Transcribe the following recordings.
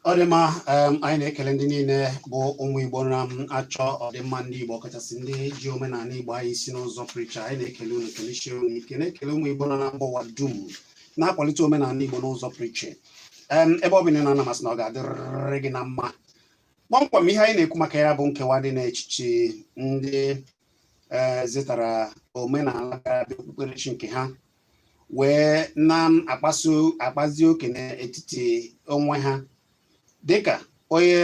Ọdịmma anyị na-ekele ndị niile bụ ụmụ Igbo na-achọ ọdịmma ndị Igbo kachasị ndị ji omenala Igbo anyị si n'ụzọ pụrụ anyị na-ekele unu kelechi unu ike na-ekele ụmụ Igbo nọ na mba ụwa dum na-akwalite omenala Igbo n'ụzọ pụrụ iche ebe ọ bụ na na-amasị na ọ ga-adịrịrị gị na mma kpọmkwem ihe anyị na-ekwu maka ya bụ nkewa dị n'echiche ndị zetara omenala ga-abịa okpukperechi nke ha wee na-akpazi oke n'etiti onwe ha dịka onye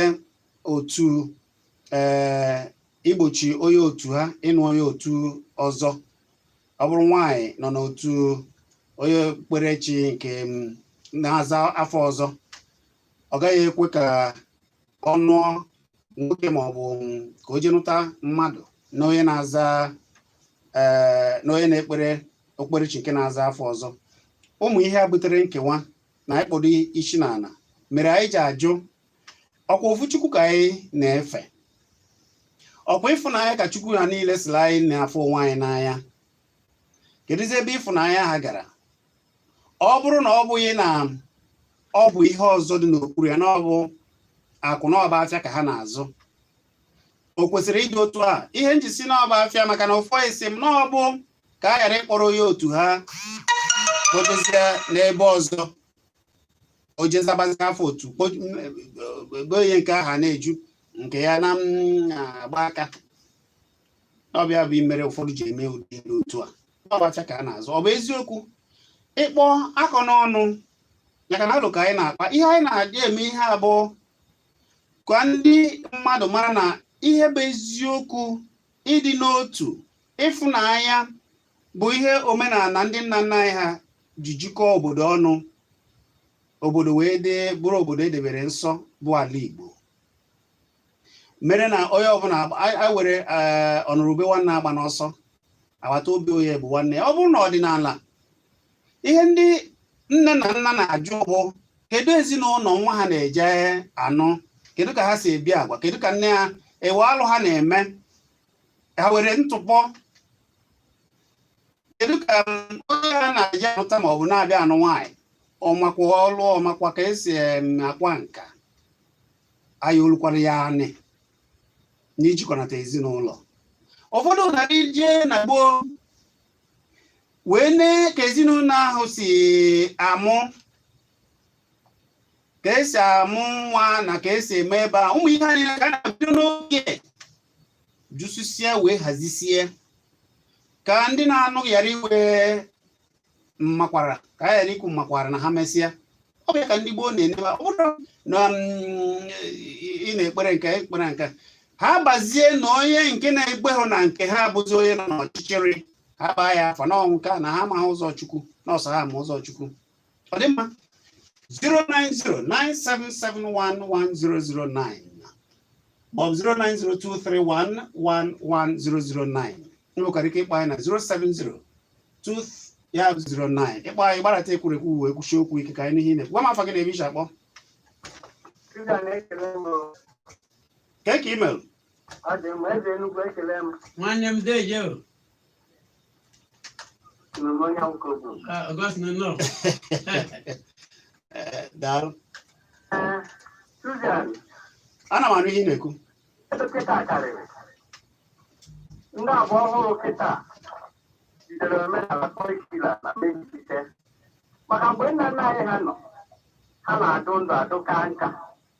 otu igbochi onye otu ha ịnụ onye otu ọzọ. Ọ bụrụ nwaanyị nọ n'otu onye okpukperechi nke na-aza afọ ọzọ, ọ gaghị ekwe ka ọ nụọ nwoke ma ọ bụ ka o jenụta mmadụ na onye na-aza na onye na-ekpere okpukperechi nke na-aza afọ ọzọ. Ụmụ ihe a butere nkewa na ịkpọdo isi n'ala mere anyị ji ajụ ọkwa ofu Chukwu ka anyị na-efe, ọkwa ịfụnanya ka Chukwu ha niile siri anyị na-afụ onwe anyị n'anya. Kedụzi ebe ịfụnanya ha gara? Ọ bụrụ na ọ bụghị na ọ bụ ihe ọzọ dị n'okpuru ya, na ọ bụ akụ na ọba afịa ka ha na-azụ, o kwesịrị ịdị otu a. Ihe njisi na ọba afịa maka na ụfọ isi m na ọ bụ ka a ghara ịkpọrọ onye otu ha kpotezie n'ebe ọzọ o jezabazi afọ otu ego ihe nke aha na-eju nke ya na-agba aka. Ọbịa bụ imere ụfọdụ ji eme ụdị n'otu a ọbacha ka a na-azụ. Ọ bụ eziokwu ịkpọ akọ n'ọnụ maka na alụ ka anyị na-akpa ihe anyị na-adị eme ihe abụọ ka ndị mmadụ mara na ihe bụ eziokwu ịdị n'otu ịfụnanya bụ ihe omenala ndị nna nna anyị ha ji jikọọ obodo ọnụ, obodo wee bụrụ obodo edebere nsọ bụ ala Igbo. Mere na onye ọbụla were ọnụrụbe nwanne agba n'ọsọ, agbata obi onye bụ nwanne. Ọ bụrụ na ọdịnala ihe ndị nne na nna na-ajụ bụ kedu ezinụlọ nwa ha na-eje anụ, kedu ka ha si ebi agwa, kedu ka nne ha ewe alụ ha na-eme, ha were ntụpọ, kedu ka onye ha na-eje anụta ma ọ bụ na-abịa anụ nwaanyị ọmakwa ọlụ ọmakwa ka esi akwa nka anyị olukwara ya anị n'ijikọnata ezinụlọ. Ụfọdụ na-eje na gboo wee nee ka ezinụlọ ahụ si amụ, ka esi amụ nwa na ka esi eme ebe a. Ụmụ ihe anyị ka a na-abido n'oge jụsụsie wee hazisie ka ndị na-anụ ghara iwe mmakwara, ka a ghara ikwu mmakwara na ha mesịa. Ọ bụ ka ndị gboo na-eneba. Ọ bụrụ na ị na-ekpere nke ekpere nke ha bazie na onye nke na-egbe hụ na nke ha abụzi onye nọ n'ọchịchịrị, ha baa ya afa n'ọnwụ ka na ha amaghị ụzọ Chukwu na ọsọ ha ma ụzọ Chukwu. Ọ dị mma. 09097711009 maọbụ 09023111009. Nwekwara ike ịkpọ anyị na 070-209. Ịkpọ anyị gbarata ekwurekwu wee kwuchi okwu ike ka anyị n'ihe na-ekwu. Gwa m afọ gị na ebe iche akpọ. Ka ị mere? Nwanne m deje o. daalụ. Susan, Ana m anụ ihe ị na-ekwu. kịta karịrị. Ndị abụọ ọhụrụ kịta jidere omenala kọrikula na mejite. Maka mgbe nna nna anyị ha nọ, ha na-adụ ndụ adụ ka nka.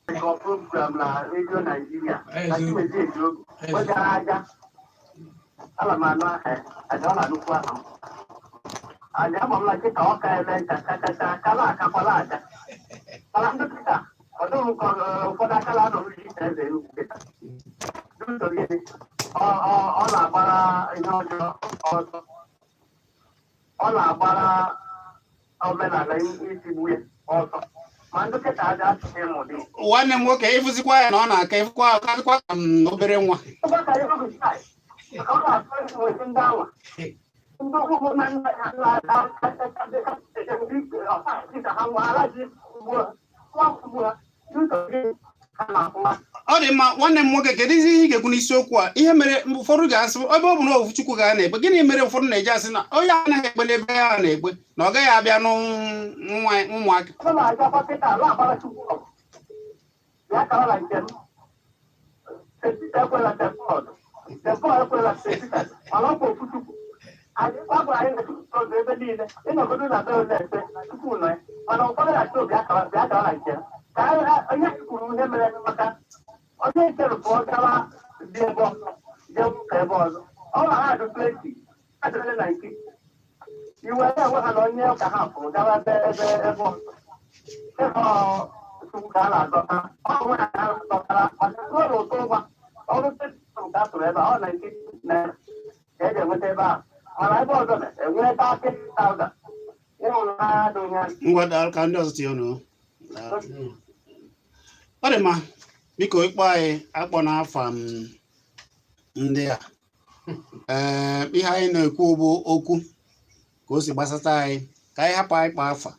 Dịka program na redio Naijiria, na Chimezie Ejogu, o gara aja. Ala m anụ aja ọ na-anụkwu aha m. Aja ama m na kịta ọ ka eme nka kachacha kala akakwala aja. Mana ndị kịta, ọ dụghị ka ụfọdụ akala anọghị ite eze nnukwu kịta. Ọ na-agbara ihe ọjọọ ọzọ. Ọ na-agbara omenala itigbu ya ọzọ. Ma ndị kịta aja asụsụ ịmụ dị. Nwanne m nwoke ịfụzikwa ya na ọ na-aka ịfụkwa akakwa ka obere nwa. Ọ na-asụ esi ndị anwa. Ndị ụkwụ na nna ha ha nwaara ji ugbu a. Ọ dị mma nwanne m nwoke kedu ihe ị ga-ekwu n'isiokwu a ihe mere ụfọdụ ga-asị ebe ọ bụ na ofu Chukwu ga na-ekpe gịnị mere ụfọdụ na-eji asị na onye anaghị ekpele ebe ya na-ekpe na ọ gaghị abịa n'ụmụaka ebe niile ịnọgodo na be na-ekpe tupu nọ ya mana ụfọdụ na-achọ obi akara na nke ka onye kwuru ihe mere maka onye ncherụpụ gawa dị ebe ọzọ jee ụka ebe ọzọ ọ na ha adụtụ esi adịrịle na nke iwe na-enwe ha na onye ụka ha pụrụ gawa ebe ọzọ chukwu ka a na-azọta ọnwe ha ha zọtara maka ụlọ ụtọ ụgwa ọrụ tesụ ka a tụrụ ebe ọ na nke naira ka e ji enweta ebe ahụ mana ebe ọzọ na-enweta akịta ụda ịhụrụ n'anya dị onye ngwa daalụ ka ndị ọzọ tinye ọnụ. Ọ dị mma biko ịkpọ anyị akpọ n'afọ ndị a ihe anyị na-ekwu bụ okwu ka o si gbasata anyị ka anyị hapụ anyị kpa afa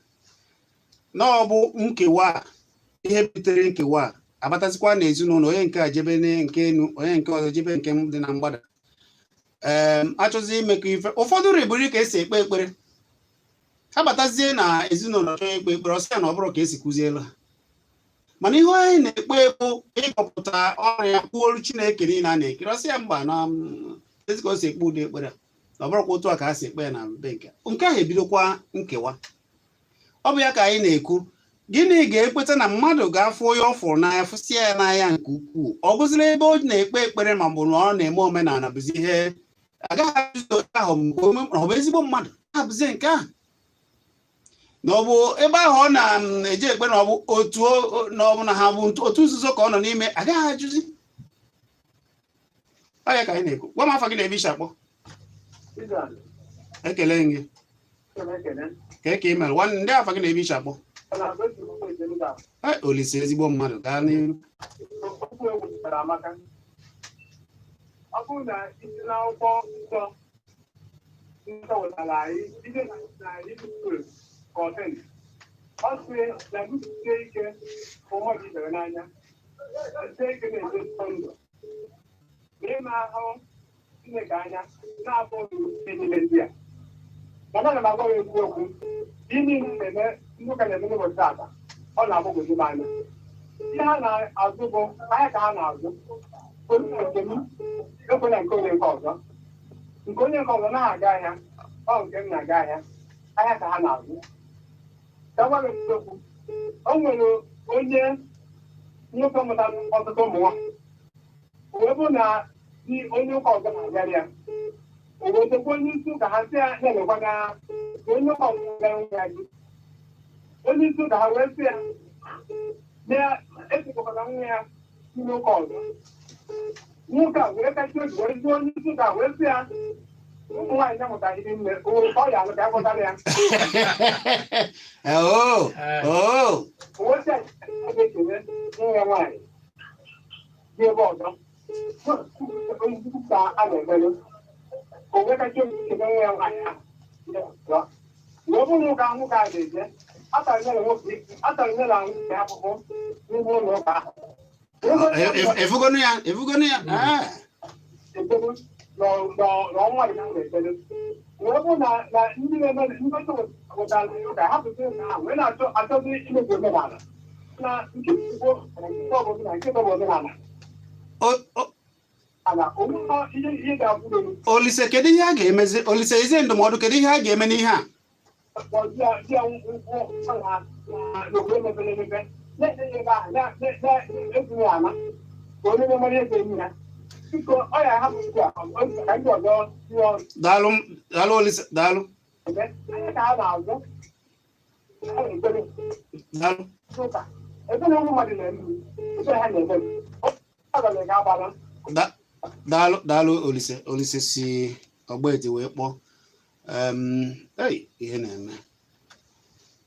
na ọ bụ nkewa ihe butere nkewa abatazikwa n'ezinụlọ onye nke a jebe nke enu onye nke ọzọ jebe nke dị na mgbada achọzi imekọ ife ụfọdụ riburu ka esi ekpe ekpere ha batazie na ezinụlọ chọọ ekpe ekpere ọsị ya na ọ bụrụ ka esi kụzielu ha mana ihe anyị na-ekpe bụ ịkpọpụta ọrụ ya kwuolu Chineke niile a na-ekiri ọsị ya mba na ezi ka o si ekpe ụdị ekpere na ọ bụrụkwa otu a ka ha si ekpe ya na be nke ahụ ebidokwa nkewa. Ọ bụ ya ka anyị na-ekwu gịnị ga-ekweta na mmadụ ga-afụ onye ọ fụrụ n'anya fụsịa ya n'anya nke ukwuu ọ bụziri ebe ọ na-ekpe ekpere ma bụ na ọ na-eme omenala bụzi ihe agaghị ajụzi otu ahụ ọ bụ ezigbo mmadụ ha bụzie nke ahụ na ọ bụ ebe ahụ ọ na-eji ekpe na ọ bụ otu na ọ bụ na ha bụ otu nzuzo ka ọ nọ n'ime agaghị ajụzi. Ọ ya ka anyị na-ekwu gwa m afọ gị na ebe isi akpọ ekele gị ka eke imere nwanne ndị afọ gị na ebe isi akpọ Olise ezigbo mmadụ gaa n'ihu. Ọ bụrụ na isi n'akwụkwọ nsọ nsọwụtara anyị ije na Hibru kọtin ọ sị na gusie ike ụmụ gị dere n'anya sie ike na-eje nsọ ndụ na ịma ahụ Chineke anya na-abụ ihe niile ndị a mana ana m agwa ya ekwu okwu ihe na-eme ndị ụka na-eme n'ụbọchị taa ọ na-agbagwoju m anya ihe ha na-azụ bụ ahịa ka ha na-azụ nke m ekwena nke onye nke ọzọ na-aga ahịa ọ nke m na-aga ahịa ka ha na-azụ ka gwa m eziokwu o nwere onye nwoke mụtara ọtụtụ ụmụ nwa wee bụ na onye ụka ọzọ na-agara ya obodo onye isi ụka ha si ya na-emekwana onye ụka ọzọ gara ya gị onye isi ụka ha wee sị ya na-esekọkọta nwa ya n'ime ụka ọzọ nwoke a wee kacha obi wee zuo onye isi ụka wee sị ya ụmụ nwaanyị na-amụtaghị ihe nne ọ ya alụ ka a kpọtara ya owochi a ga-ekele nwa ya nwaanyị dị ebe ọzọ ka a na-emere onwe kacha obi kele nwa ya nwaanyị ahụ wee bụ nwoke ahụ ka a ga-eje atara nye na nwoke ya akwụkwọ n'ime ụlọ ụka ahụ efugonu ya n'ọnwa ya na-ekele wee bụ na ndị na-eme ndị pụtara ụka hapụta ụka ahụ wee na-achọzi imebi omenala na nke obodo na nke omenala ihe ga-abụ Olise kedu ihe a ga-emezi Olise ezi ndụmọdụ kedu ihe a ga-eme n'ihe a daalụ Olise daalụ daalụ Olise si Ogbaete wee kpọọ ihe na-eme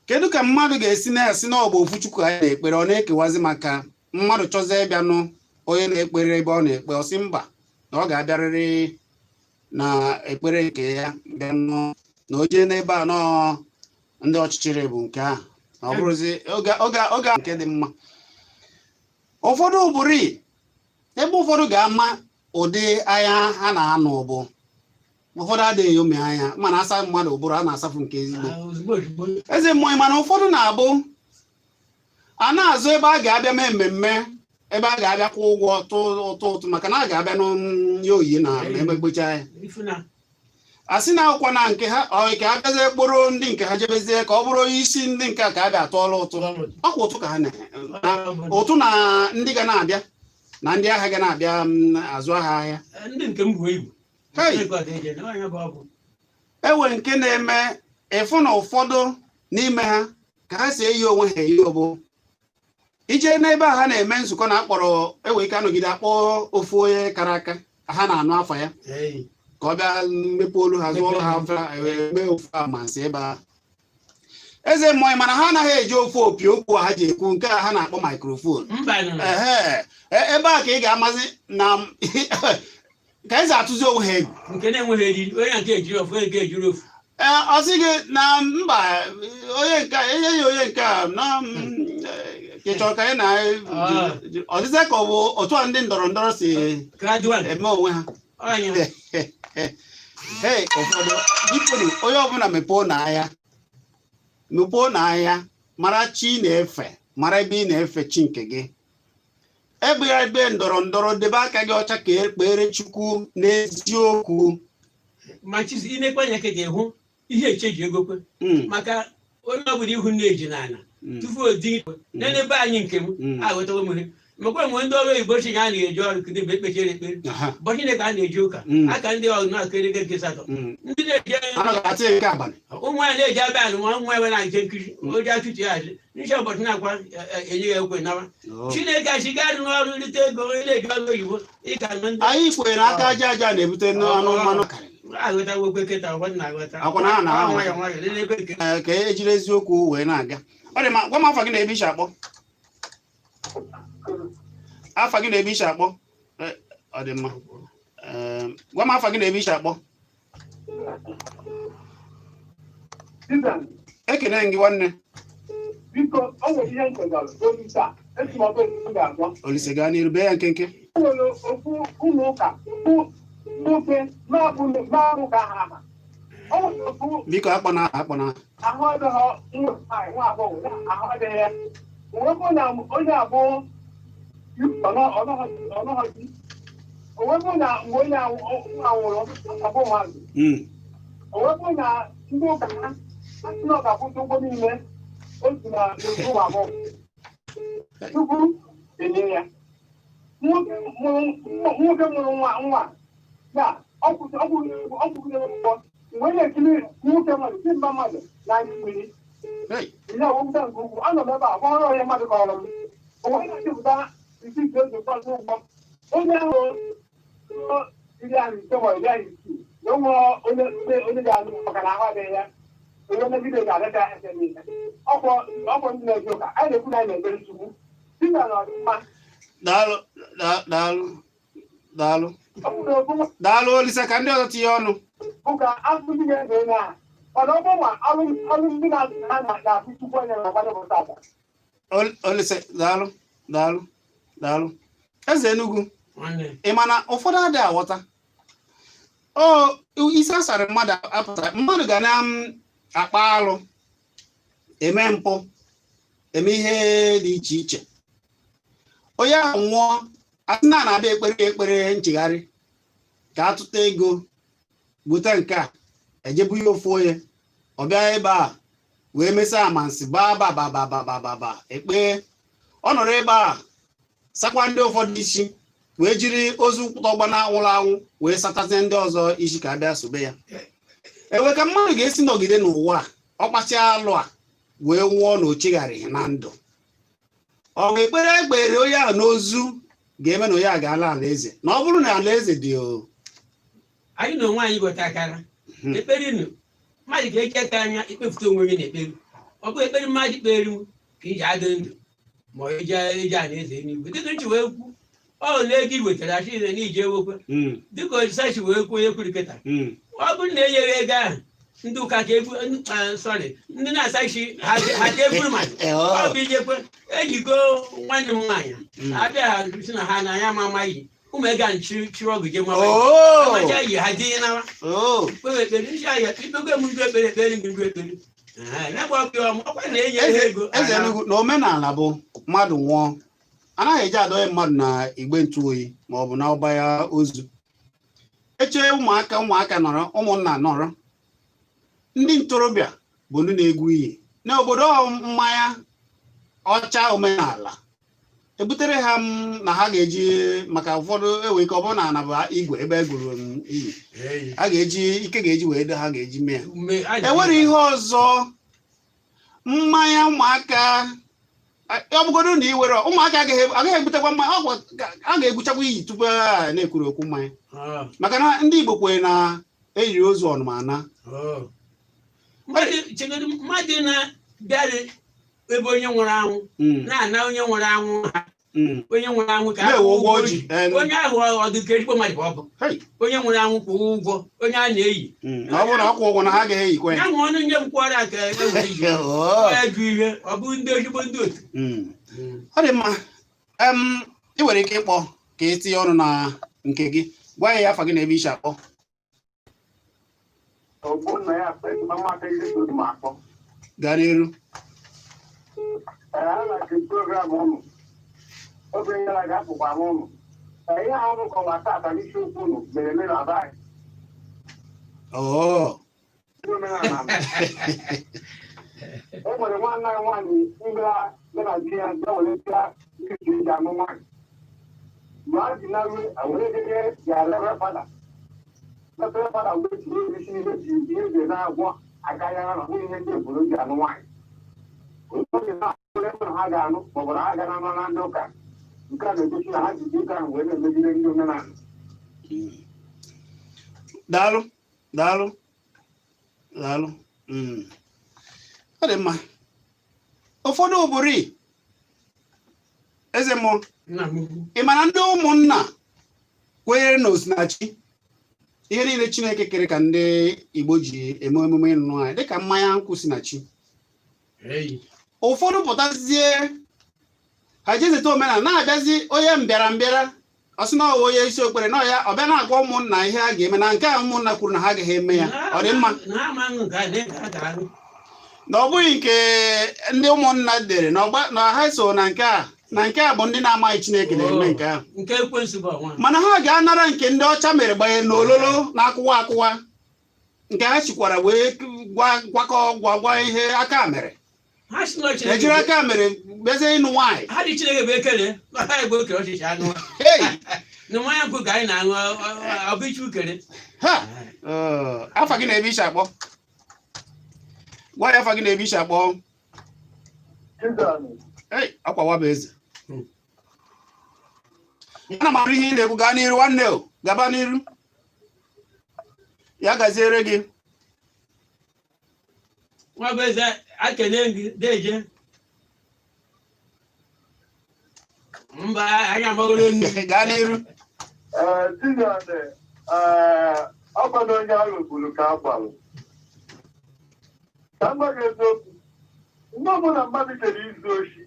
kedu ka mmadụ ga-esi na-asị na ọgba ofu Chukwu anyị na-ekpere ọ na-ekewazi maka mmadụ chọzie ịbịanụ onye na-ekpere ebe ọ na-ekpe ọsị mba na ọ ga-abịarịrị na ekpere nke ya bịanụ na o jee n'ebe a nọọ ndị ọchịchịrị bụ nke ahụ ọ bụrụzi oge nke dị mma ụfọdụ bụrụ ebe ụfọdụ ga-ama ụdị anya ha na-anọ bụ ụfọdụ adịghị ome anya mana asa mmadụ ụbụrụ a na-asafụ nke ezigbo eze mmụọ mana ụfọdụ na-abụ a na-azụ ebe a ga-abịa mee mmemme ebe a ga-abịa kwụ ụgwọ ụtụ maka na a ga-abịa n'ya oyi na emegbecha ya a sị na akwụkwọ na nke ha ka a bịazie kporo ndị nke ha jebezie ka ọ bụrụ isi ndị nke a ka a bịa atụọla ụtụ ọkwa ụtụ ka ha ụtụ na ndị ga na-abịa na ndị agha ga na-abịa azụ agha ahịa enwere nke na-eme ịfụ na ụfọdụ n'ime ha ka ha si eyi onwe ha eyi ọbụ ije n'ebe a ha na-eme nzukọ na akpọrọ enwe ike anọgide akpọ ofu onye kara aka ha na-anụ afọ ya ka ọ bịa mepe olu ha zụọ ha mee ofu amansi ebe a eze mmụọ mana ha anaghị eji ofu opi okwu ha ji ekwu nke a ha na-akpọ maikrofon ebe a ka ị ga-amazi na ka eze atụzi onwe ha egwu nke na-enweghị eriri onye nke ejiri ofu onye nke ejiri ofu ọ sị gị na mba onye nke enye ya onye nke a na chọrọ ka anyị na ọdịza ka ọ bụ otu a ndị ndọrọ ndọrọ si eme onwe ha ụfọdụ bikonu onye ọbụla mepee n'ahịa mara chi na-efe mara ebe ị na-efe chi nke gị ebe ndọrọ ndọrọ debe aka gị ọcha ka ekpere Chukwu n'eziokwu ma chizi inekwe anya ka ga-ehụ ihe echeji egokwe maka onye ọbụla ihu na-eji n'ala tupu odi n'ebe anyị nke m aghọtawo m mekwa mgbe ndị ọrụ oyibo chi a na-eji ọrụ kụdị mgbe ekpechere ekpere ụbọchị Chineke a na-eji ụka aka ndị ọrụ na-akere ego nke satọ ndị na-eji ụmụ anyị na-eji abịa alụ nwa nwa enwe na nke nkiri oji atụchi hazi nche ụbọchị na-akwa enye ya ekwe nawa Chineke achịga adị n'ọrụ rite ego onye na-eji ọrụ oyibo ịka anyị kwere na aka aja aja na-ebute n'ọnụ mmanụ aghọtawo ekwe kịta ọgwa na-aghọta nwayọ nwayọ ka ejiri eziokwu wee na-aga ọ dị ma gwa m afọ gị na-ebe iche akpọ afọ gị na-ebe iche akpọ ọ dị mma gwa m afọ gị na-ebe iche akpọ ekene gị nwanne Olise gaa n'iru bee ya nkenke biko akpọna owepụ na mgbe onye anwụrụ abụ mmadụ owepụ na ndị ụka ha asị na ọ ga-akwụsị ụgwọ niile otu na ụmụ abụọ tupu enye ya nwoke mụrụ nwa ya ọkwụgidere ụgwọ mgbe na-ekiri nwoke mmadụ si mba mmadụ na anyị mmiri ihe ọwụpụta nke ukwu anọ m ebe a gwa ọrụ onye mmadụ kọrọ m onwe na-achịpụta isi ike oge ụfọdụ ụgwọ onye ahụ iri ahụ ise ma iri ahụ isii na onye ga-anụ maka na ahụ adịghị ya onye megide ga-adịta ese niile ọkwọ ndị na-eji ụka anyị na-ekwu na anyị na-ekpere Chukwu dịka na ọdịmma daalụ Olise ka ndị ọzọ tinye ọnụ ụka asụsụ ga-ebe na mana ọ bụ ma ọrụ ndị na-asụ ha na-asụ Chukwu onye na-agbadepụta ata Olise daalụ eze Enugu ị ma na ụfọdụ adịghị aghọta isi asara mmadụ apụta mmadụ ga na-akpa alụ eme mpụ eme ihe dị iche iche onye ahụ nwụọ asị na-abịa ekpere nchegharị ka atụta ego bute nke a ejebu ihe ofu onye ọ bịa ebe a wee mesịa amansi ba ekpe ọ nọrọ ebe a sakwa ndị ụfọdụ isi wee jiri ozu ụtọgba na nwụrụ anwụ wee satazie ndị ọzọ isi ka abịa sobe ya ewe ka mmadụ ga-esi nọgide n'ụwa ọ kpasịa alụ a wee nwụọ na ochegharịghị na ndụ ọ bụ ekpere onye ahụ n'ozu ga-eme na onye a ga-ala alaeze na ọ bụrụ na alaeze dị anyị na onwe anyị gote akara ekpere nụ mmadụ ga-eji aka anya ikpefute onwe gị na ekpere ọ bụ ekpere mmadụ kpere m ka iji adị ndụ ma iji alaeze n'igwe dịka nchi wee kwu ọ na-ego iwetara achị na iji ewekwe dịka olisachi wee kwuo onye kwuru kịta ọ bụrụ na enyeghị ego ahụ ndị ụka ka egwu ndị na-asa isi ha ka egburu mmadụ ọ bụ ijekwe ejigo nwanne m nwaanyị abịa ha si na ha na ya ma amaghị ụmụ ego chiri ọgụ je macha yi ha dinye nawa kpewe ekpere isi ahịa ikpego m ndụ ekpere ndụ ekpere ya gba ọkụ ọkwa na-enye ego eze Enugu na omenala bụ mmadụ nwụọ anaghị eji adọghị mmadụ na igbe ntụ oyi ma ọ bụ na ọba ya ozu echee ụmụaka nọrọ ụmụnna nọrọ ndị ntorobịa bụ ndị na-egwu iyi n'obodo mmanya ọcha omenala ebutere ha na ha ga-eji maka ụfọdụ ewe ka ọ bụrụ na anaba igwe ebe egwuru iyi a ga-eji ike ga-eji wee ha ga-eji mee enwere ihe ọzọ mmanya ụmụaka ọ bụgodo na iwere ụmụaka agaghị ebutekwa mmanya a ga-egbuchakwa iyi tupu a na-ekwuru okwu mmanya maka na ndị Igbo kwere na eyiri ozu ọnụmana mmadụ na-bịara ebe onye nwụrụ anwụ na-ana onye nwụrụ anwụ ha onye nwụrụ anwụ ka onye ahụ ọdụka ezigbo mmadụ ọ bụ onye nwụrụ anwụ kwụrụ ụgwọ onye a na-eyi ọ bụrụ na ọkwụ ụgwọ na ha ga-eyikwa ya nwe ọnụ nye mkwara ka ejụ ihe ọ bụ ndị ozigbo ndị otu ọ dị mma ị nwere ike ịkpọ ka ị tinye ọnụ na nke gị gwa ya afa gị na ebe isi akpọ gaa n'iru program ụnụ oge gara aga apụkwa m ụnụ ihe ahụ kọwa tata n'isi okwu ụnụ mere mere abaghị e nwere nwanne anyị nwaanyị mbịa na di ya bịa were bịa iji eji anụ nwaanyị mgbe a ji naru were dịge ya lebe fada wee jiri isi ihe ji ihe eji na-agwọ aka ya na nwunye ihe ndị obodo ji anụ nwaanyị ha ga-anụ maọbụ na ha ga na na ndị ụka nke a na-egosi na ha ji dị ụka ahụ wee na-emegide ndị omenala daalụ ọ dị mma ụfọdụ obodo eze mmụọ ị mana ndị ụmụnna kwenyere na osinachi ihe niile Chineke kere ka ndị Igbo ji eme emume ịnụ anyị dịka mmanya nkwụ si na chi ụfọdụ pụtazie ha jezeta omenala na-abịazi onye mbịara ọsị na onye isi okpere na ya ọbịa na-agwa ụmụnna ihe a ga-eme na nke a ụmụnna kwuru na ha agaghị eme ya ọ dị mma na ọ bụghị nke ndị ụmụnna dere na ha so na nke a bụ ndị na-amaghị Chineke na-eme nke ahụ mana ha ga-anara nke ndị ọcha mere gbanye n'ololo na-akụwa nke ha chikwara wee gwa ihe aka mere ejiri aka mere bezie ịnụ nwaanyị ha dị Chineke bụ ekele ha egbe okere ọchịchị anụ na mmanya nkwụ ka anyị na-aṅụ ọbụichi ukere afa gị na-ebe isi akpọ gwa ya afa gị na-ebe isi akpọ akwa waba eze ana m arụ ihe ị na-ekwu gaa n'iru nwanne o gaba n'iru ya gaziere gị nwaba eze akele gị deje mba anyị amagoro nne gaa n'iru ọkwado onye ahụ kwuru ka a gwara ka mmadụ eziokwu mgbe ọbụla mmadụ chere izu oshi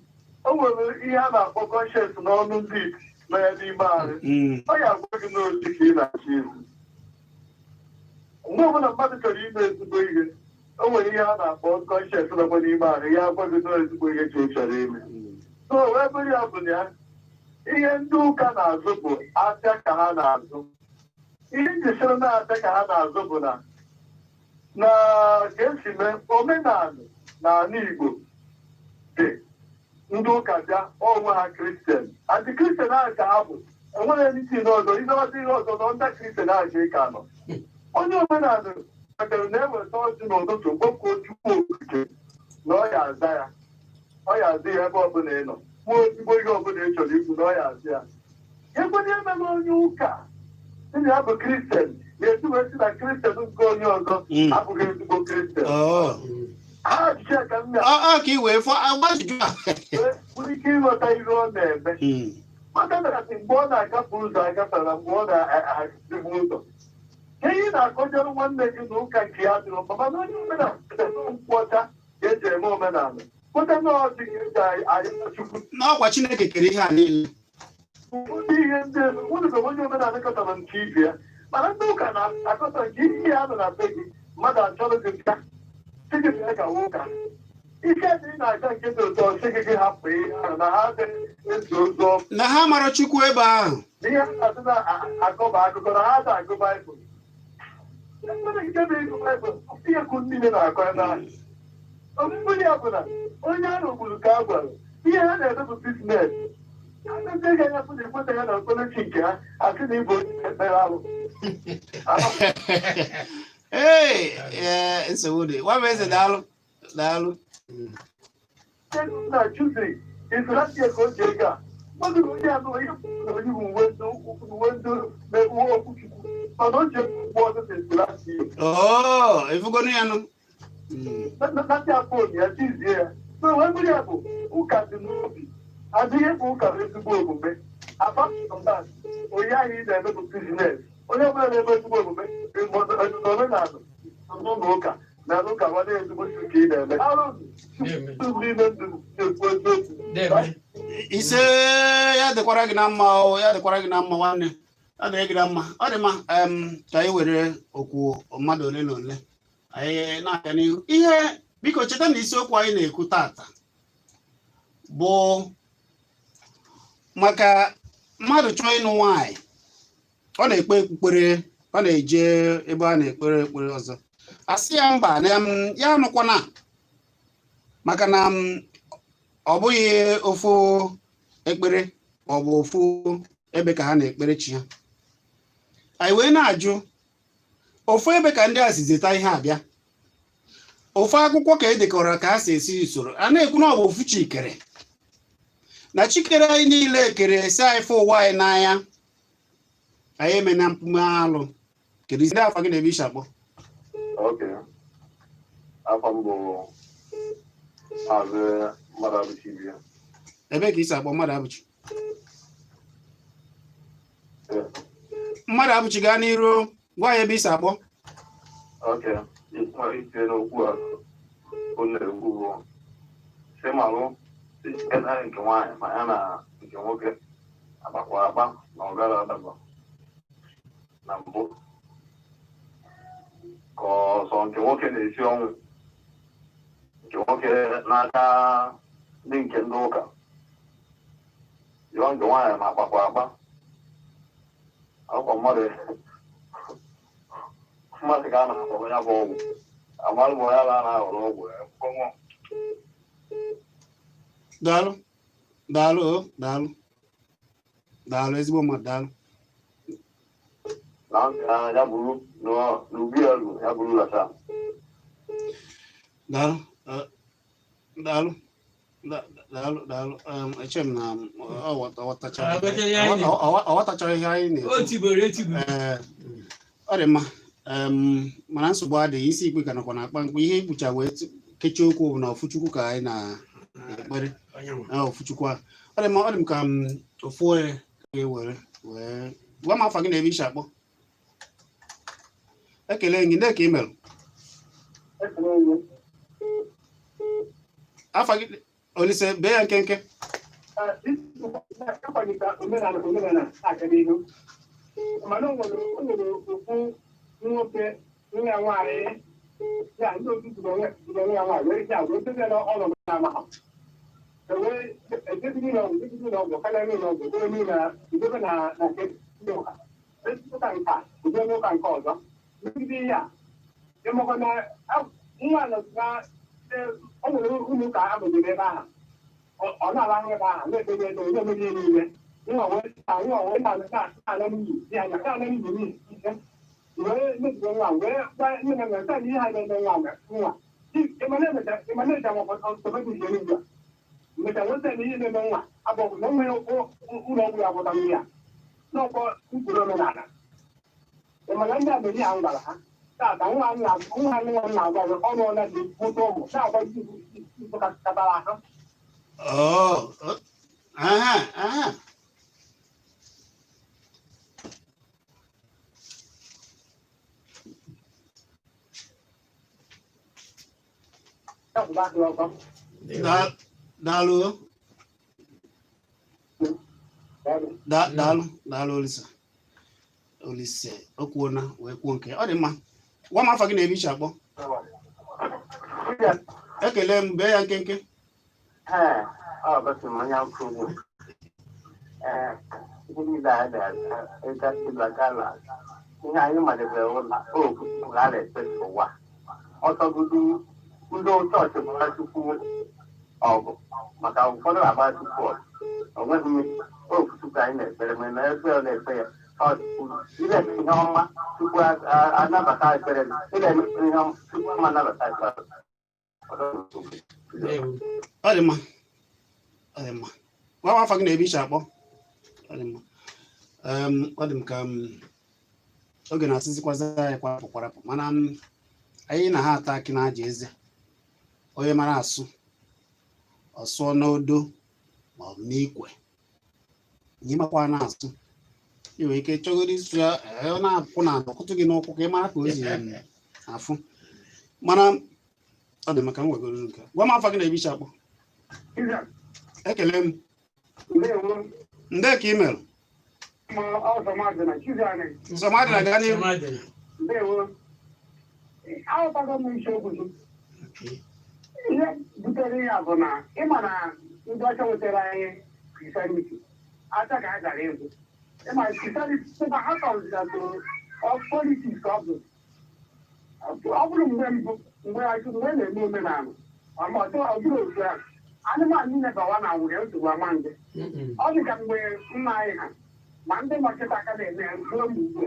o nwere ihe a na-akpọ kọnshens n'ọnụ ndị iti nọ ya n'ime ahụ ọ ya agwa gị n'ozi ka ị na-achọ izu mgbe ọbụla mmadụ chọrọ ime ezigbo ihe o nwere ihe a na-akpọ kọnshes nọkwa n'ime ahụ ya agwagodo ezigbo ihe ka ị chọrọ ime so wee bụrụ ya bụ na ya ihe ndị ụka na-azụ bụ abịa ka ha na-azụ ihe njisiri na-abịa ka ha na-azụ bụ na ka esi mee omenala na ala Igbo dị ndị ụka bịa onwe ha kristian adị kristian ahụ ka ha bụ enweghị isi n'ọzọ ịzọwazi ihe ọzọ nọ ndị kristian ahụ ka ị ka nọ onye omenala mekara na-eweta ọjị n'ụtụtụ kpọkuo Chukwu okike na ọ ya aza ya ebe ọbụla ị nọ kwuo ezigbo ihe ọbụla ị chọrọ ikwu na ọ ya aza ya ekwenye ememe onye ụka ndị ya bụ kristian ga-esi wee si na kristian nke onye ọzọ abụghị ezigbo kristian ha jiche ka nna ka i wee fọ ajụjụ a nwere ike ịghọta ihe ọ na-eme maka na mgbe ọ na-agafe ụzọ agafere mgbe ọ na-adịbu ụzọ ka ihe na-akọjọrọ nwanne gị na ụka nke ya dịrọ mma mana onye omenala nkwụ ọcha ga-eji eme omenala kweta na ọ dịghị eji ayịa Chukwu n'ọkwa Chineke kere ihe a niile ụdị ihe ndị nwụrụbe onye omenala kọtara nke ibe ya mana ndị ụka na-akọta nke ihe ya nọ na be gị mmadụ achọrọ gị nka sigịrị ya gawa ụka ike dị na-aga nke dị ụtọ sigị gị hapụ ihe ahụ na ha adịghị ezi ụzọ na ha mara Chukwu ebe ahụ ihe na-adị na-agụba akụkọ na ha ada agụ Baịbụl nwere nke bụ ịgụ Baịbụl ihe kwu niile na-akọ ebe ahụ omume ya bụ na onye ahụ gburu ka a gwara ihe ha na-eme bụ biznes ndị ga-enyepụ na ekweta ya na okpukperechi nke ha asị na ịbụ onye ekpere ahụ ee nsogbu dị nwa eze daalụ na Tuesday Israel ka o ji ego a mmadụ na onye anụ onye onye uwe ndụ na-ewu okwu Chukwu mana o ji ụgbọ ọzọ na Israel efugonu ya nụ na ndị afọ ya tizie ya na wee bụrụ ya bụ ụka dị n'obi adịghị bụ ụka bụ ezigbo omume apatọmba onye ahụ ị na-eme bụ bizines onye ọbụla na-eme ezigbo omume omenala n'ụlọ ụka na ụka nwanne ezigbo ka ị na-eme n'ime ndụ na-ekwu eziokwu ise ya dịkwara gị na mma ya dịkwara gị na mma nwanne ya dịrị gị na mma ọ dị mma ka anyị were okwu mmadụ ole na ole anyị na-aga n'ihu ihe biko cheta na isiokwu anyị na-ekwu tata bụ maka mmadụ chọọ ịnụ nwaanyị ọ na-ekpe ekpukpere ọ na-eje ebe a na-ekpere ekpere ọzọ asị ya mba ya anụkwana maka na ọ bụghị ofu ekpere ọ bụ ofu ebe ka ha na-ekpere chi ha anyị wee na-ajụ ofu ebe ka ndị a si zeta ihe abịa ofu akwụkwọ ka edekọrọ ka ha si esi usoro a na-ekwu na ọ bụ ofu Chikere na Chikere anyị niile kere si anyị fụ ụwa anyị n'anya anyị eme na mkpume alụ kedu isi ndị afọ gị na-ebe isi akpọ afọ mbụ azụ mmadụ abụchi bịa ebe ka isi akpọ mmadụ abụchi mmadụ abụchi gaa n'iru gwa ya ebe isi akpọ ite n'okwu a ọ na-ekwu bụ si malụ nke nwaanyị ma ya na nke nwoke agbakwa agba na ọ gara adaba na mbụ ka ọsọ nke nwoke na-esi ọnwụ nke nwoke n'aka ndị ụka yọọ nke nwaanyị ma agbakwa agba akwụkwọ mmadụ ka a na-akpọ ya bụ ọgwụ amalụ bụ ya na-aghọrọ ọgwụ daalụ ezigbo mmadụ daalụ na ya bụrụ n'ubi ya ru ya bụrụ lata daalụ eche m na ọ ghọtachara ihe anyị na-ekwu ọ dị mma mana nsogbu adịghị isi ikpe ka nakwa na-akpa mkpa ihe ikpucha wee kechie okwu bụ na ofuchukwu ka anyị na-ekpere ofuchukwu a ọ dị m ka ofu onye ga-ewere wee gwa m afọ gị na ebe isi akpọ ekele gị ndị ka ị mere afọ gị Olise bee ya nkenke mana o nwere ofu nwoke nwunye nwaanyị ya ndị otu tụrụ onwe ya nwaanyị were ike agwụ ebe ọnọdụ na-ama ha ewee ejebighị n'ọgwụ karịa n'ụlọọgwụ idobe na nke ndị ụka ụka nka udo n'ụka nke ọzọ megide ihe a ịmakọ na nwa o nwere ụmụ ụka abụghịrị ebe ahụ ọ na-arahụ ebe ahụ na-ekpebe ego ndị omebe ihe niile nwa wee na-ala n'iyi dị anya ka ala n'iyi n'iyi wee mebido nwa wee gwa nne na nna na ihe ha na-eme nwa ịmaneja ọtọmedị ihe niile mmecha nweta na ihe na-eme nwa abụghị na onwe ụlọ ọgwụ ya bụta nri ya n'ọkpọ mkpụrụ omenala ịmana ndị agberi ahụ gwara ha tata nwa na-agwa ọnụ ọla dị moto ụmụ na-agwa ibu katara ahụ daalụ Olise o kwuona wee kwuo nke ọ dị mma gwa m afọ gị na-ebe iche akpọ ekele m bee ya nkenke ihe anyị malibere ụlọ gara ekpesi ụwa ọtọgodu ndị chọọchị gbara Chukwu ọgụ maka ụfọdụ agba Chukwu ọgụ onweghị ofutu ka anyị na-ekpere ma na-ekpe ọ na-ekpe ya ile ihe ọma Chukwu anabata ekpere ile ihe ọma Chukwu ama anabata ekpere ọ dị mma gwa m afọ gị na-ebe iche akpọ ọ dị mma ọ dị m ka oge na-asịzikwazi anyị kwarapụ mana anyị na ha ata akị na aja eze onye mara asụ ọ sụọ n'odo ma ọ bụ n'ikwe nye makwa na-asụ inwe ike chọgoro isu ya ọ na-apụ na ọkụtụ gị n'ụkwụ ka ị mara ka o ji afụ mana ọ dị maka m nwegoro nke gwa m afọ gị na-ebe iche akpọ ekele m nde ka ị mere nsọmadị na gaa n'ihu aghọtago m isiokwu gị ihe butere ya bụ na ịma na ndị ọcha wetara anyị kristianity acha ka a gara egwu ịma kristianity tụba ha kọzidado politiks ọ bụrụ mgbe na-eme omenala ma ọ bụrụ otu ahụ anụmanụ niile bawa na nwụrụ nsogbu ama ndị ọ dị ka mgbe nna anyị ha ma ndị nọchite aka na-eme ruo mgbe ugbu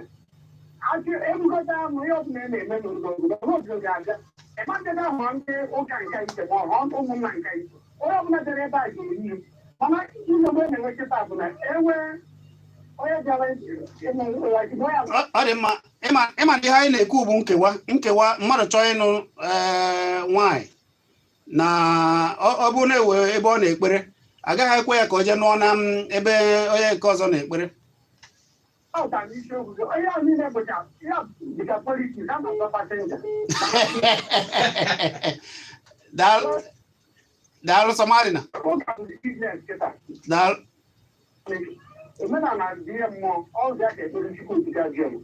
a ebugota ahụ ihe ọbụla na-eme n'obodo obodo ga-abịa ịmadịna ahụ ndị ụka nka iche ma ọ ụmụnna nka iche onye ọbụla dere ebe a ga-eri ihe mana izogbe na-enwecheta bụ na enwe onye bịara ọ dị mma ịma na ihe anyị na-ekwu bụ nkewa mmadụ chọọ ịnụ nwaanyị na ọ bụrụ na ewe ebe ọ na-ekpere agaghị ekwe ya ka o jee nụọ na ebe onye nke ọzọ na-ekpere daalụ Somadina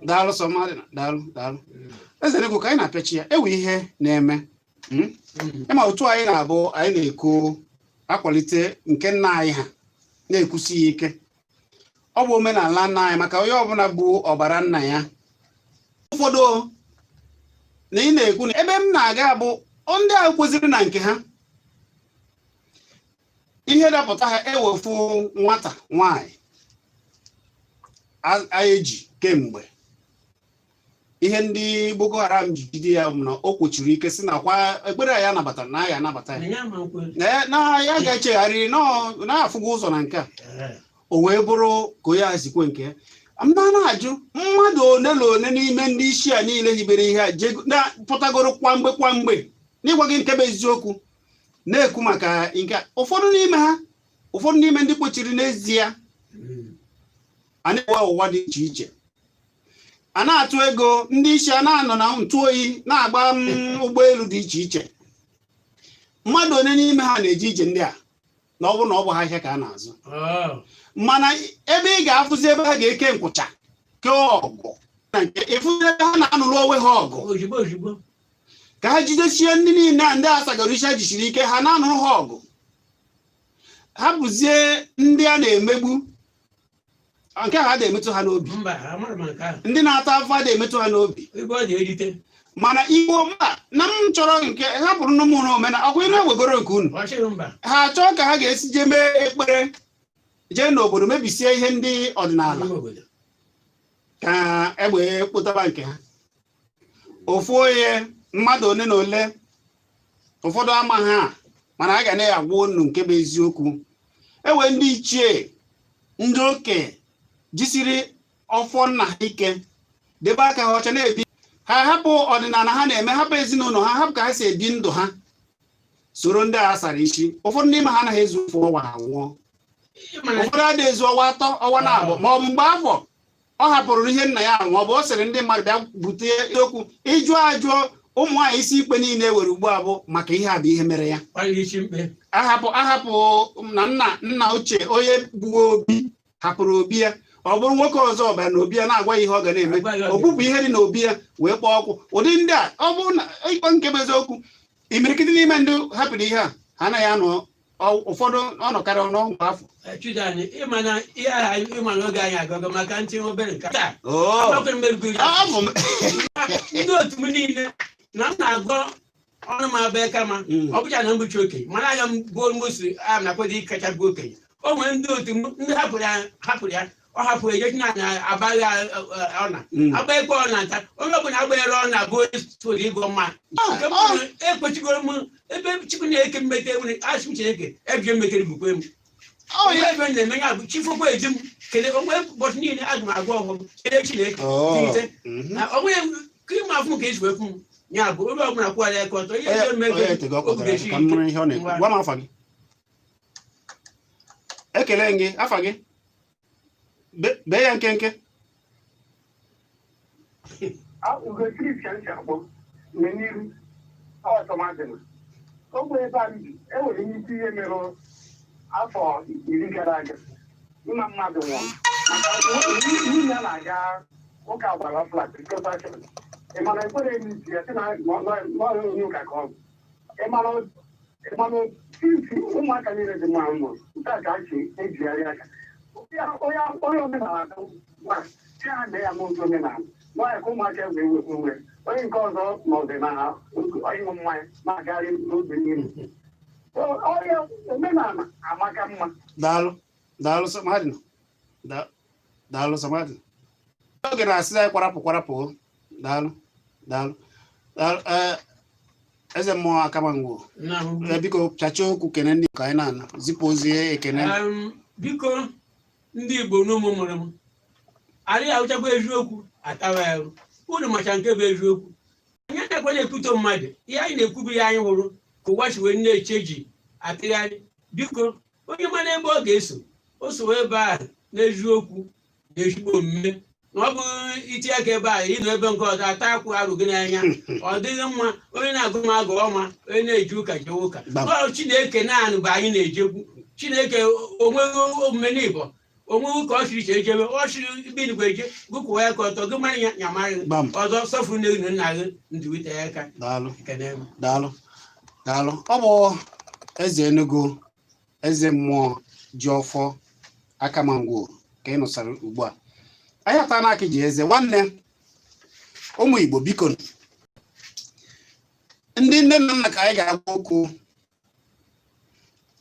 daalụ Somadina daalụ eze ego ka anyị na-apịachi ya ewe ihe na-eme ịma otu anyị na-abụ anyị na-eko akwalite nke nna anyị ha na-ekwusi ya ike ọ bụ omenala nna anyị maka onye ọbụla bụ ọbara nna ya ụfọdụ na ị na-ekwu na ebe m na-aga bụ ndị ahụ kwesịrị na nke ha ihe dapụta ha ewefu nwata nwanyị eji kemgbe ihe ndị Boko Haram ji jide ya na o kwochiri ike si na kwa ekpere ya nabatara na ya anabata ya na ya ga-echegharị na-afụgo ụzọ na nke a o wee bụrụ ka onye a sikwe nke ya na-ajụ mmadụ one na one n'ime ndị isi a niile hibere ihe a pụtagoro kwamgbe n'ịgwa gị nke bụ eziokwu na-ekwu maka nke ụfọdụ n'ime ndị kpochiri n'ezie a na-ewe ụwa dị iche iche a na-atụ ego ndị isi a na-anọ na ntụ oyi na-agba ụgbọelu dị iche iche mmadụ one n'ime ha na-eje ije ndị a na ọ bụ na ọ bụ ha ahịa ka a na-azụ mana ebe ị ga-afụzi ebe ha ga-eke nkwụcha kee ọgụ na nke ịfụrụ ebe ha na-anụrụ onwe ha ọgụ ozugbo ka ha jidesie ndị niile a ndị asagarisha jisiri ike ha na-anụrụ ha ọgụ ha bụzie ndị a na-emegbu nke ha na-emetụ ha n'obi ndị na-ata afọ a na-emetụ ha n'obi mana igbo mba na m chọrọ nke hapụrụ n'ụmụrụ omena ọkwa ị na-ewegoro nke unu ha chọọ ka ha ga-esi jee mee ekpere jee n'obodo mebisie ihe ndị ọdịnala ka egbe kpụtaba nke ha ofu onye mmadụ ole na ole ụfọdụ ama ha mana a ga na-agwa unu nke bụ eziokwu ewe ndị ichie ndị okenye jisiri ọfọ nna ha ike debe aka ha ọcha na-ebi ha hapụ ọdịnala ha na-eme hapụ ezinụlọ ha hapụ ka ha si ebi ndụ ha soro ndị a sara isi ụfọdụ n'ime ha anaghị ezu ofu ọnwa ha nwụọ ụfọdụ adịghị ezu ọnwa atọ ọnwa na-abụ ma ọ bụ mgbe afọ ọ hapụrụ ihe nna ya ma ọ bụ ọ sịrị ndị mmadụ bịa bute okwu ịjụọ ajụọ ụmụ nwaanyị isi ikpe niile were ugbu a bụ maka ihe a bụ ihe mere ya ahapụ na nna ochie onye gbuo obi hapụrụ obi ya ọ bụrụ nwoke ọzọ ọbara na obi ya na-agwa ya ihe ọ ga na-eme ogbupụ ihe dị na obi ya wee kpọọ ọkụ ụdị ndị a ọ bụrụ na ịkpọ nke bụ eziokwu imirikiti n'ime ndị hapụrụ ihe a ha anaghị anọ ụfọdụ ọnọkarị ọnụọgwụ afọ oge anyị agago maka ntị obere nke ndị otu m niile na m na-agọ ọnụ m abịa kama ọ bụcha na mgbuchi okenye mana anya m gbuo mgbosiri a na-akwado ịkacha gbuo okenye o nwere ndị otu m ndị hapụrụ ya ọ hapụrụ ejechi na abaghị ọna agba ekpe ọ na-ata onye ọbụla agbanyere ọna bụ onye ịgụ mma ekpechigoro m ebe chukwu na-eke mmete nwere asị m Chineke ebie mmetere bukwe m ebe na-eme ya bụ chifụkwa eji m kele onwe ụbọchị niile aga m agwa ọghọm kele Chineke ite na onwe ka ịma afụ m ka esi wepụ m ya bụ onye ọbụla kwụgharị aka ọtọ ihe ekele gị afa gị bee ya nkenke ogbe ebe a bi enwere nnukwu ihe mere afọ 10 gara aga nna mmadụ nwụrụ nwunye ya na-aga ụka gbara flat ịmana ekpere n'isi ya sị na onye ụka ka ọ bụ ịmana isi ụmụaka niile dị mma mmụọ nke a ka a chi ejigharị aka onye omenala chi ha na ya n'ụzọ omenala nwaanyị ka ụmụaka wee wekwu uwe onye nke ọzọ n'ọdịnala ịṅụ mmanya na-agagharị n'oge niile onye omenala amaka mma daalụ Samadị oge na-asị anyị kwarapụ daalụ eze mmụọ Akamangwo biko chacha okwu kene ndị ka anyị na-ana zipụ ozi ekene biko ndị Igbo n'ụmụ mụrụ m arị ahụchakwa eziokwu atawa ya unu macha nke bụ eziokwu anyị na-ekwe na-ekwute mmadụ ihe anyị na-ekwubu ya anyị hụrụ ka ụwa si wee na-eche ji atịgharị biko onye mara ebe ọ ga-eso o sowe ebe a n'eziokwu na ezigbo omume na ọ bụ iti aka ebe a ịnọ ebe nke ọzọ ata akwụ arụ gị n'anya ọ dịghị mma onye na-agụ m agụ ọma onye na-eji ụka jewe ụka Chineke naanị bụ anyị na-ejekwu Chineke onweghị omume n'Igbo onweghị ka ọ siri iche ejebe ọ siri binigwe eje gụkwụwa ya ka ọtọ gị mara ya nyamaghị ọzọ sọfuru n'elu nna gị ndụwite ya aka daalụ ọ bụ eze Enugu eze mmụọ Jiọfọ Akamangwo ka ị nụsara ugbu a anyị ata na akị ji eze nwanne ụmụ Igbo biko ndị nne na nna ka anyị ga-agwa okwu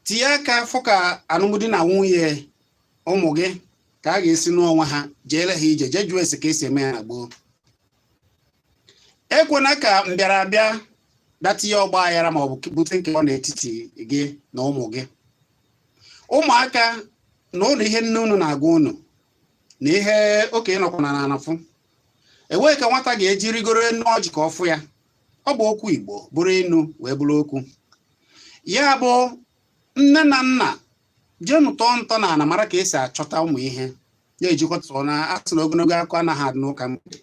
tinye aka fụ ka alụmdi na nwunye ụmụ gị ka a ga-esi n'onwe ha jeere ha ije jee jụọ ese ka esi eme ya na gboo ekwena ka mbịarabịa datinye ọgba aghara ma ọ bụ bute nke ọ n'etiti gị na ụmụ gị ụmụaka na ụlọ ihe nne unu na-agwa unu na ihe okenye nọkwa na anafụ enweghị ka nwata ga-eji rigoro enu ọjị ka ọ fụ ya ọ bụ okwu Igbo bụrụ enu wee bụrụ okwu ya bụ nne na nna jenu tọọ ntọ na ana mara ka esi achọta ụmụ ihe ya ejikọta na asụ na ogologo akụ anaghị adị n'ụka mgbede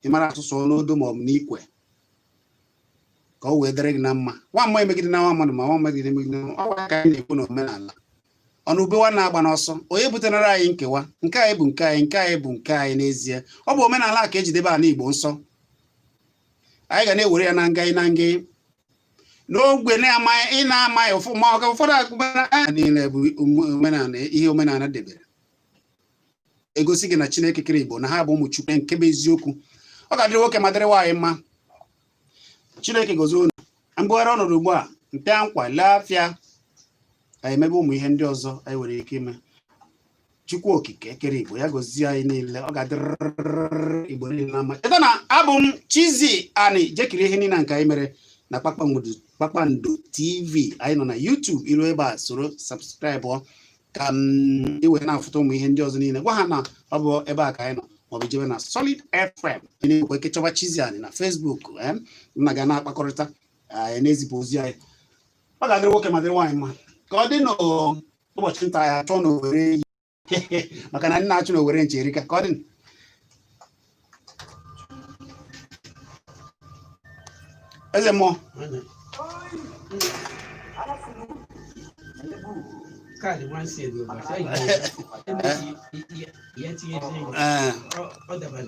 ịmara asụsụ n'odo maọbụ n'ikwe ka o wee dịrị gị na mma nwa mmụọ emegide na nwa mmadụ ma nwa mmadụ emegide ọ ka anyị na-ekwu na omenala ọnụ ubewa na-agba n'ọsọ onye butenara anyị nkewa nke anyị bụ nke anyị nke anyị bụ nke anyị n'ezie ọ bụ omenala a ka ejidebe ala Igbo nsọ anyị ga na-ewere ya na nga n'ogbe ị na-amaghị ọfụma ụfọdụ akụkọ niile bụ omenala ihe omenala debere egosi gị na Chineke kere Igbo na ha bụ ụmụ Chukwu nke bụ eziokwu ọ ga-adịrị nwoke ma dịrị nwaanyị mma Chineke gozie unu mgbegharị ọnọdụ ugbu a mpịa nkwa lee afịa anyị emebe ụmụ ihe ndị ọzọ anyị nwere ike ime Chukwu okike ekere Igbo ya gozie anyị niile ọ ga-adịrịrị Igbo niile na mma ebe na abụ m Chizzy Ani jekiri ihe niile nke anyị mere na Kpakpando TV anyị nọ na YouTube iru ebe a soro subscribe ka iwe na-afụta ụmụ ihe ndị ọzọ niile gwa ha na ọ bụ ebe a ka anyị nọ maọbụ jebe na Solid FM na-ekwe ike chọba Chizzy Ani na Facebook na ga na-akpakọrịta anyị na-ezipụ ozi anyị ọ ga-adịrị nwoke ma dịrị nwaanyị mma ka ọ dị n'ụbọchị nta ya achọ n'Owere maka na ndị na-achụ n'Owere nche erika ka ọ dị eze mmụọ kaadị nwansi ego ya tinye ọ dabara